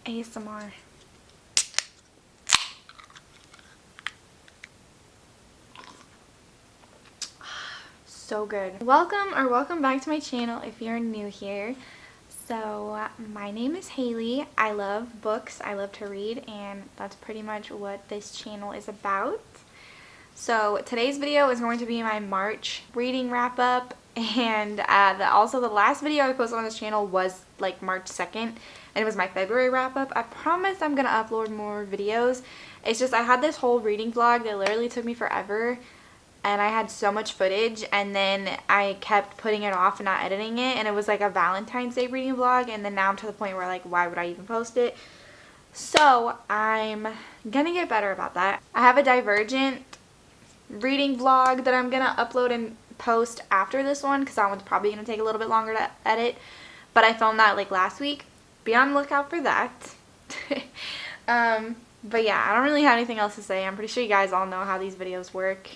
ASMR. So good. Welcome back to my channel if you're new here. So my name is Haley. I love books, I love to read, and that's pretty much what this channel is about. So today's video is going to be my March reading wrap up, and also the last video I posted on this channel was like March 2nd, and it was my February wrap up. I promise I'm gonna upload more videos. It's just I had this whole reading vlog that literally took me forever, and I had so much footage, and then I kept putting it off and not editing it, and it was like a Valentine's Day reading vlog, and then now I'm to the point where like, why would I even post it? So I'm gonna get better about that. I have a Divergent reading vlog that I'm gonna upload and post after this one, because that one's probably gonna take a little bit longer to edit, but I filmed that like last week. Be on the lookout for that. But yeah, I don't really have anything else to say. I'm pretty sure you guys all know how these videos work.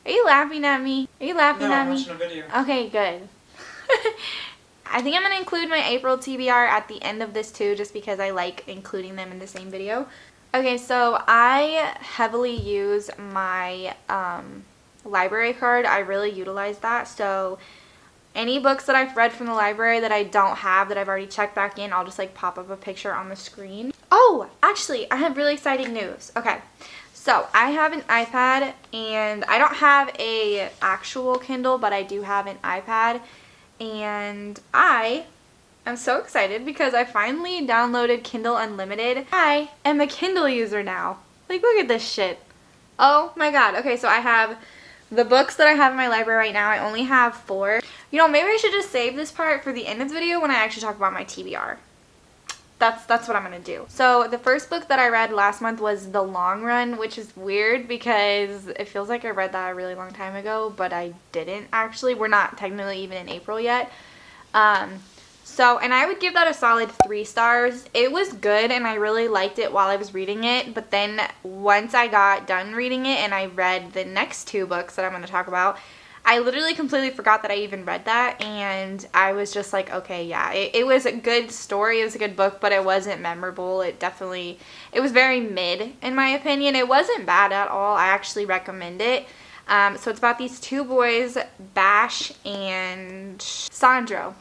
Are you laughing at me? Are you laughing at me? No, I'm watching a video. Okay, good. I think I'm going to include my April TBR at the end of this too, just because I like including them in the same video. Okay, so I heavily use my library card. I really utilize that. So any books that I've read from the library that I don't have, that I've already checked back in, I'll just like pop up a picture on the screen. Oh, actually, I have really exciting news. Okay. So I have an iPad, and I don't have a actual Kindle, but I do have an iPad, and I am so excited because I finally downloaded Kindle Unlimited. I am a Kindle user now. Like, look at this shit. Oh my god. Okay, so I have the books that I have in my library right now. I only have 4. You know, maybe I should just save this part for the end of the video when I actually talk about my TBR. That's what I'm gonna do. So the first book that I read last month was The Long Run, which is weird because it feels like I read that a really long time ago, but I didn't actually. We're not technically even in April yet. And I would give that a solid 3 stars. It was good, and I really liked it while I was reading it, but then once I got done reading it and I read the next 2 books that I'm gonna talk about, I literally completely forgot that I even read that, and I was just like, okay, yeah, it was a good story, it was a good book, but it wasn't memorable. It was very mid, in my opinion. It wasn't bad at all. I actually recommend it. So it's about these 2 boys, Bash and Sandro,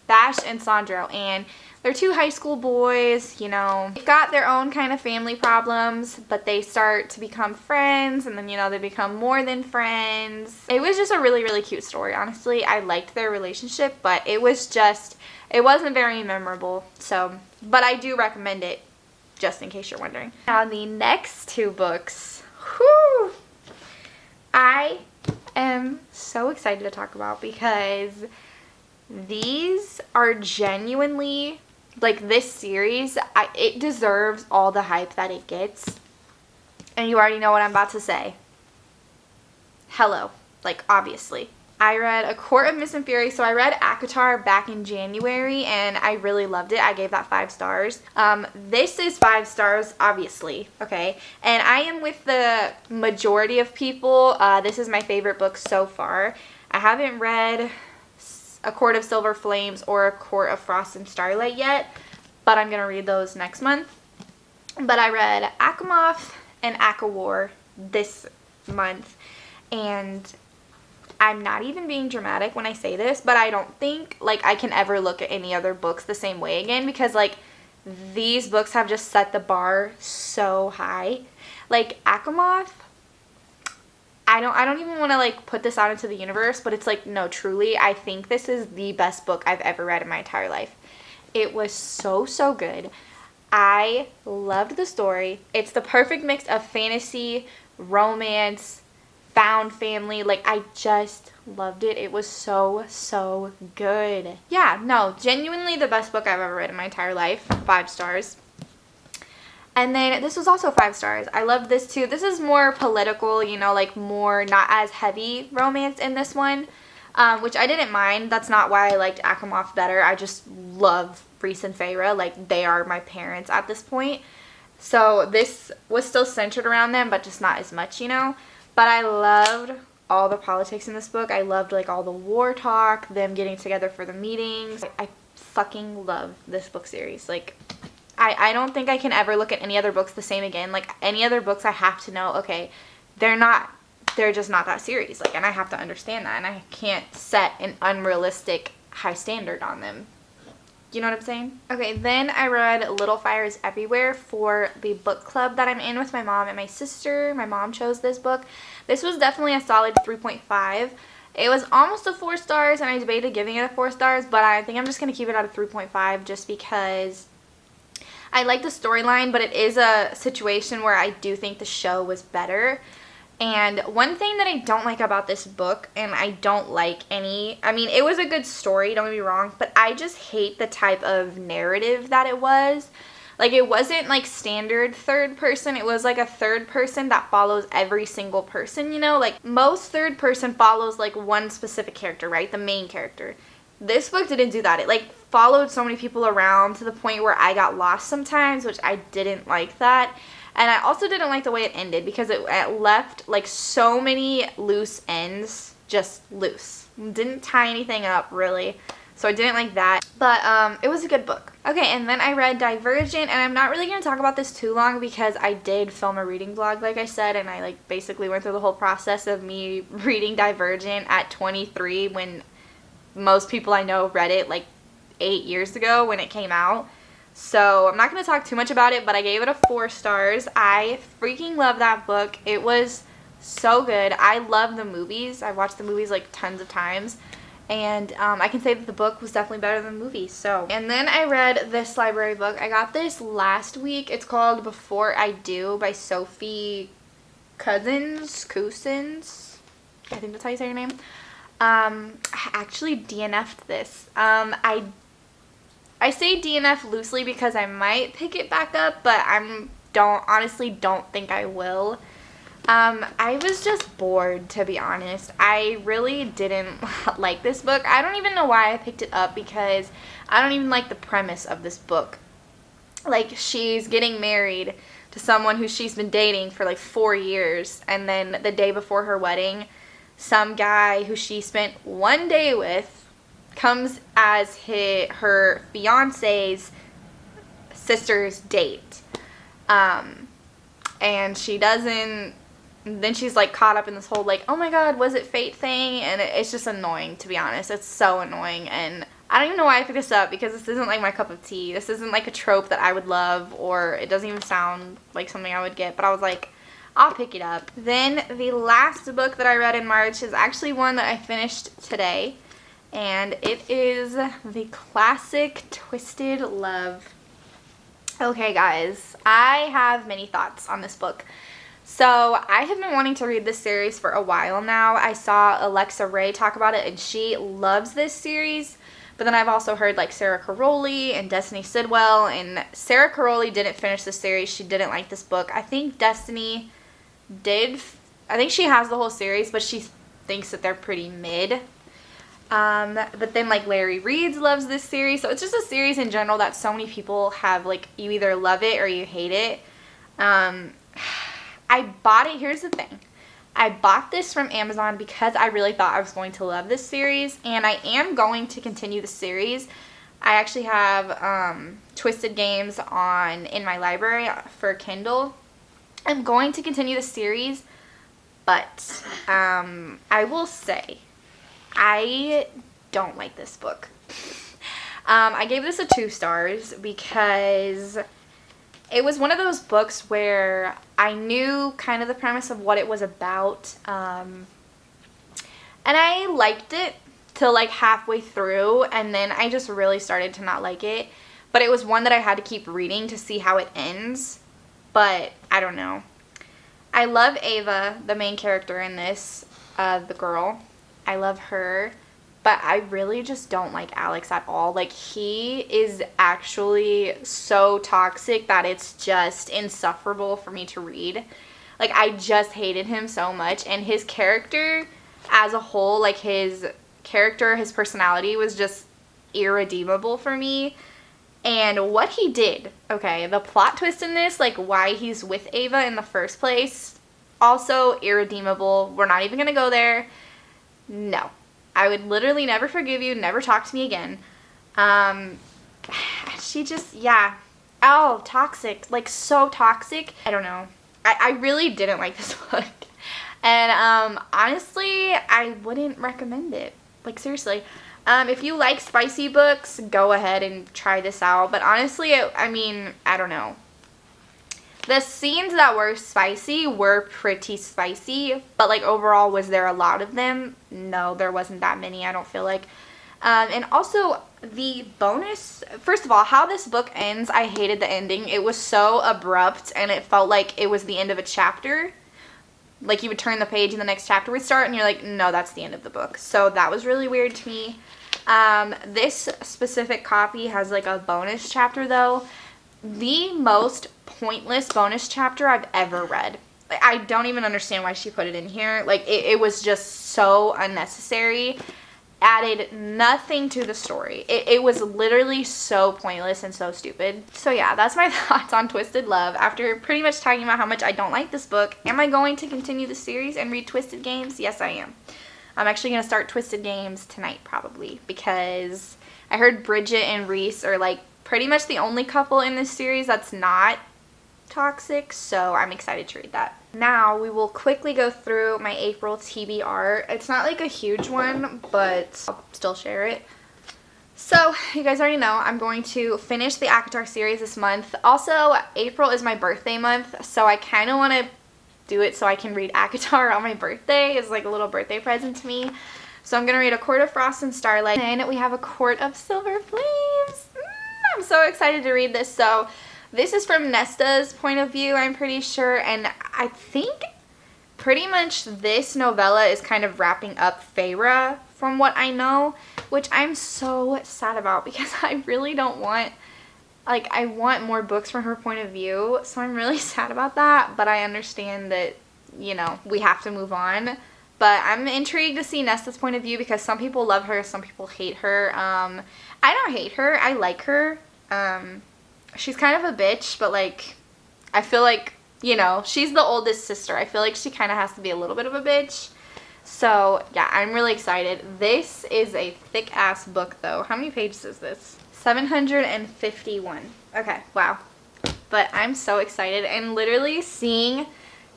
and they're 2 high school boys, you know. They've got their own kind of family problems, but they start to become friends, and then, you know, they become more than friends. It was just a really, really cute story, honestly. I liked their relationship, but it wasn't very memorable. So, but I do recommend it, just in case you're wondering. Now, the next 2 books, whew, I am so excited to talk about, because these are genuinely, like, this series, it deserves all the hype that it gets. And you already know what I'm about to say. Hello. Like, obviously. I read A Court of Mist and Fury. So I read ACOTAR back in January, and I really loved it. I gave that 5 stars. This is 5 stars, obviously. Okay. And I am with the majority of people. This is my favorite book so far. I haven't read A Court of Silver Flames or A Court of Frost and Starlight yet, but I'm going to read those next month. But I read Akamoth and Akawar this month, and I'm not even being dramatic when I say this, but I don't think, like, I can ever look at any other books the same way again, because, like, these books have just set the bar so high. Like, Akamoth, I don't even want to, like, put this out into the universe, but it's like, no, truly, I think this is the best book I've ever read in my entire life. It was so, so good. I loved the story. It's the perfect mix of fantasy, romance, found family. Like, I just loved it. It was so, so good. Yeah, no, genuinely the best book I've ever read in my entire life. 5 stars. And then this was also 5 stars. I loved this too. This is more political, you know, like more not as heavy romance in this one, which I didn't mind. That's not why I liked Akamoth better. I just love Rhys and Feyre. Like, they are my parents at this point. So this was still centered around them, but just not as much, you know. But I loved all the politics in this book. I loved, like, all the war talk, them getting together for the meetings. I fucking love this book series. Like, I don't think I can ever look at any other books the same again. Like, any other books, I have to know, okay, they're just not that series. Like, and I have to understand that, and I can't set an unrealistic high standard on them. You know what I'm saying? Okay, then I read Little Fires Everywhere for the book club that I'm in with my mom and my sister. My mom chose this book. This was definitely a solid 3.5. It was almost a 4 stars, and I debated giving it a 4 stars, but I think I'm just going to keep it at a 3.5 just because I like the storyline, but it is a situation where I do think the show was better. And one thing that I don't like about this book, and I don't like I mean, it was a good story, don't get me wrong, but I just hate the type of narrative that it was. Like, it wasn't like standard third person. It was like a third person that follows every single person, you know? Like, most third person follows like one specific character, right? The main character. This book didn't do that. It like followed so many people around to the point where I got lost sometimes, which I didn't like that. And I also didn't like the way it ended because it left like so many loose ends just loose. Didn't tie anything up really. So I didn't like that. But it was a good book. Okay, and then I read Divergent, and I'm not really going to talk about this too long because I did film a reading vlog, like I said, and I like basically went through the whole process of me reading Divergent at 23 when most people I know read it like 8 years ago when it came out. So I'm not going to talk too much about it, but I gave it a 4 stars. I freaking love that book. It was so good. I love the movies. I watched the movies like tons of times. And I can say that the book was definitely better than the movie. So, and then I read this library book. I got this last week. It's called Before I Do by Sophie Cousins. I think that's how you say her name. I actually DNF'd this. I say DNF loosely because I might pick it back up, but honestly don't think I will. I was just bored, to be honest. I really didn't like this book. I don't even know why I picked it up because I don't even like the premise of this book. Like, she's getting married to someone who she's been dating for like 4 years, and then the day before her wedding, some guy who she spent 1 day with comes as her fiance's sister's date. And she doesn't, then she's like caught up in this whole like, oh my god, was it fate thing? And it's just annoying, to be honest. It's so annoying, and I don't even know why I picked this up because this isn't like my cup of tea. This isn't like a trope that I would love, or it doesn't even sound like something I would get, but I was like, I'll pick it up. Then the last book that I read in March is actually one that I finished today. And it is the classic Twisted Love. Okay, guys, I have many thoughts on this book. So I have been wanting to read this series for a while now. I saw Alexa Ray talk about it, and she loves this series. But then I've also heard like Sarah Caroli and Destiny Sidwell, and Sarah Caroli didn't finish the series. She didn't like this book. I think Destiny did. I think she has the whole series, but she thinks that they're pretty mid. But then like Larry Reeds loves this series, so it's just a series in general that so many people have, like, you either love it or you hate it. I bought it, here's the thing, I bought this from Amazon because I really thought I was going to love this series, and I am going to continue the series. I actually have Twisted Games in my library for Kindle. I'm going to continue the series, but I will say I don't like this book. I gave this a 2 stars because it was one of those books where I knew kind of the premise of what it was about, and I liked it till like halfway through, and then I just really started to not like it. But it was one that I had to keep reading to see how it ends, but I don't know. I love Ava, the main character in this, the girl. I love her, but I really just don't like Alex at all. Like, he is actually so toxic that it's just insufferable for me to read. Like, I just hated him so much, and his character as a whole, like his character, his personality was just irredeemable for me. And what he did, okay, the plot twist in this, like why he's with Ava in the first place, also irredeemable. We're not even gonna go there. No. I would literally never forgive you, never talk to me again. She just, yeah. oh, toxic. Like, so toxic. I don't know. I really didn't like this book. And honestly, I wouldn't recommend it. Like, seriously. If you like spicy books, go ahead and try this out. But honestly, I mean, I don't know. The scenes that were spicy were pretty spicy. But, like, overall, was there a lot of them? No, there wasn't that many, I don't feel like. And also, the bonus, first of all, how this book ends, I hated the ending. It was so abrupt, and it felt like it was the end of a chapter. Like, you would turn the page and the next chapter would start, and you're like, no, that's the end of the book. So that was really weird to me. This specific copy has, like, a bonus chapter, though. The most pointless bonus chapter I've ever read. Like, I don't even understand why she put it in here. Like, it was just so unnecessary. Added nothing to the story. It was literally so pointless and so stupid. So yeah, that's my thoughts on Twisted Love. After pretty much talking about how much I don't like this book, am I going to continue the series and read Twisted Games? Yes, I am. I'm actually going to start Twisted Games tonight probably, because I heard Bridget and Rhys are like pretty much the only couple in this series that's not toxic, so I'm excited to read that. Now we will quickly go through my April TBR. It's not like a huge one, but I'll still share it. So you guys already know I'm going to finish the ACOTAR series this month. Also, April is my birthday month, so I kind of want to do it so I can read ACOTAR on my birthday. It's like a little birthday present to me. So I'm going to read A Court of Frost and Starlight, and we have A Court of Silver Flames. I'm so excited to read this. So this is from Nesta's point of view, I'm pretty sure, and I think pretty much this novella is kind of wrapping up Feyre, from what I know, which I'm so sad about because I really don't want, like, I want more books from her point of view, so I'm really sad about that, but I understand that, you know, we have to move on. But I'm intrigued to see Nesta's point of view because some people love her, some people hate her. I don't hate her, I like her. She's kind of a bitch, but, like, I feel like, you know, she's the oldest sister. I feel like she kind of has to be a little bit of a bitch. So, yeah, I'm really excited. This is a thick-ass book, though. How many pages is this? 751. Okay, wow. But I'm so excited. And literally seeing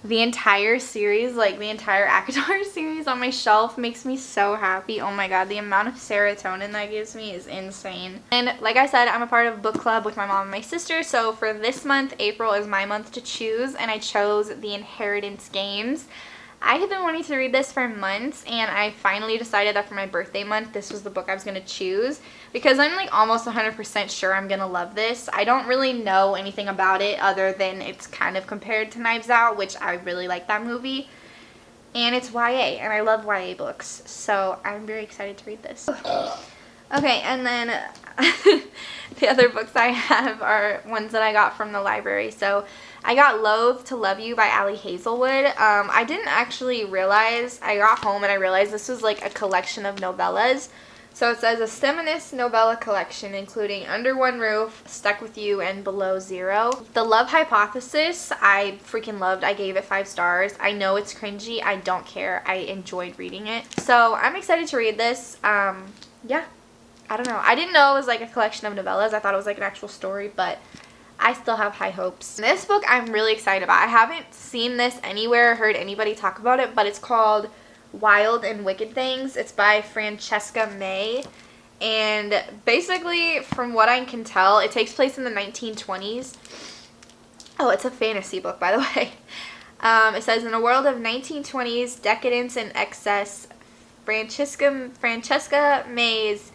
the entire series, like the entire ACOTAR series on my shelf makes me so happy. Oh my god, the amount of serotonin that gives me is insane. And like I said, I'm a part of a book club with my mom and my sister, so for this month, April is my month to choose, and I chose The Inheritance Games. I have been wanting to read this for months, and I finally decided that for my birthday month, this was the book I was going to choose, because I'm like almost 100% sure I'm going to love this. I don't really know anything about it other than it's kind of compared to Knives Out, which I really like that movie, and it's YA, and I love YA books, so I'm very excited to read this. Okay, and then the other books I have are ones that I got from the library. So I got Loathe to Love You by Ali Hazelwood. I didn't actually realize, I got home and I realized this was like a collection of novellas. So it says a feminist novella collection including Under One Roof, Stuck With You, and Below Zero. The Love Hypothesis, I freaking loved. I gave it 5 stars. I know it's cringy. I don't care. I enjoyed reading it. So I'm excited to read this. Yeah. I don't know. I didn't know it was like a collection of novellas. I thought it was like an actual story, but I still have high hopes. This book I'm really excited about. I haven't seen this anywhere or heard anybody talk about it, but it's called Wild and Wicked Things. It's by Francesca May, and basically from what I can tell, it takes place in the 1920s. Oh, it's a fantasy book, by the way. It says, in a world of 1920s decadence and excess, Francesca May's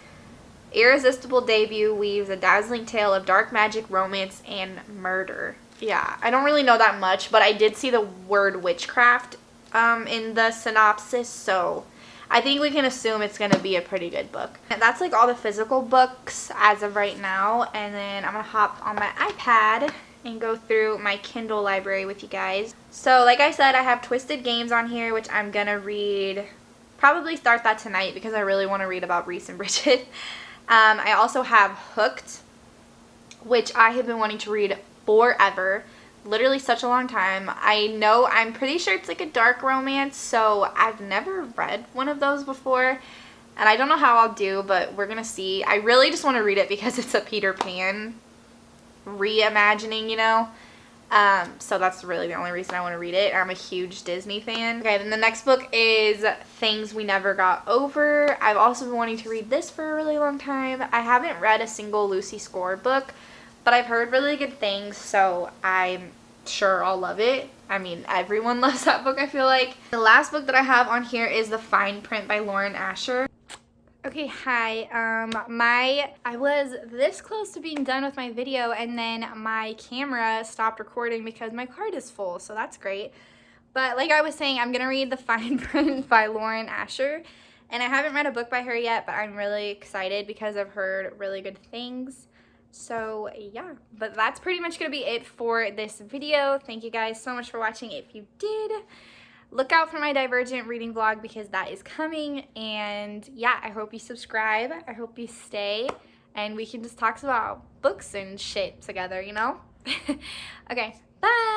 irresistible debut weaves a dazzling tale of dark magic, romance, and murder. Yeah, I don't really know that much, but I did see the word witchcraft in the synopsis, so I think we can assume it's going to be a pretty good book. And that's like all the physical books as of right now, and then I'm going to hop on my iPad and go through my Kindle library with you guys. So like I said, I have Twisted Games on here, which I'm going to read, probably start that tonight because I really want to read about Rhys and Bridget. I also have Hooked, which I have been wanting to read forever. Literally such a long time. I'm pretty sure it's like a dark romance, so I've never read one of those before. And I don't know how I'll do, but we're going to see. I really just want to read it because it's a Peter Pan reimagining, you know. So that's really the only reason I want to read it. I'm a huge Disney fan. Okay, then the next book is Things We Never Got Over. I've also been wanting to read this for a really long time. I haven't read a single Lucy Score book, but I've heard really good things, so I'm sure I'll love it. I mean, everyone loves that book, I feel like. The last book that I have on here is The Fine Print by Lauren Asher. Okay, hi. I was this close to being done with my video, and then my camera stopped recording because my card is full, so that's great. But like I was saying, I'm gonna read The Fine Print by Lauren Asher, and I haven't read a book by her yet, but I'm really excited because I've heard really good things. So yeah, but that's pretty much gonna be it for this video. Thank you guys so much for watching. If you did, look out for my Divergent reading vlog because that is coming. And yeah, I hope you subscribe. I hope you stay. And we can just talk about books and shit together, you know? Okay, bye!